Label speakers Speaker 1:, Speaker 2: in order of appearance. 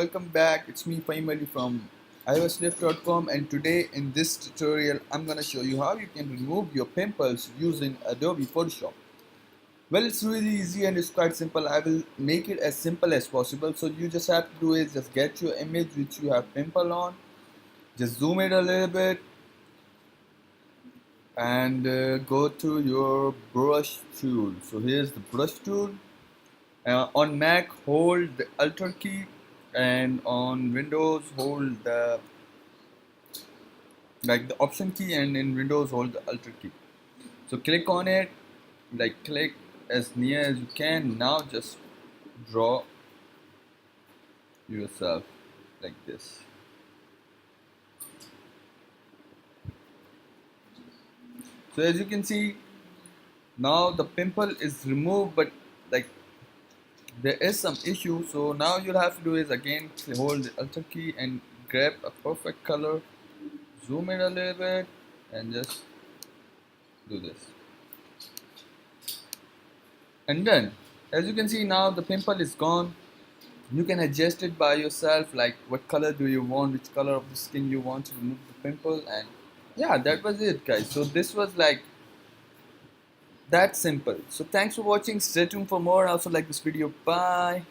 Speaker 1: Welcome back, it's me Faheem from iOSLift.com, and today in this tutorial I'm gonna show you how you can remove your pimples using Adobe Photoshop. Well, it's really easy and it's quite simple. I will make it as simple as possible. So you just have to do is just get your image which you have pimple on, just zoom it a little bit and go to your brush tool. So here's the brush tool. On Mac, hold the Alt key, and on Windows, hold the Option key, and in Windows, hold the Alt key. So click on it, click as near as you can. Now just draw yourself like this. So as you can see, now the pimple is removed, but like there is some issue. So now you'll have to do is again hold the Alt key and grab a perfect color, zoom it a little bit, and just do this. And then as you can see, now the pimple is gone. You can adjust it by yourself, like what color do you want, which color of the skin you want to remove the pimple. And yeah, that was it, guys. So this was like that simple. So thanks for watching, stay tuned for more. Also like this video, bye.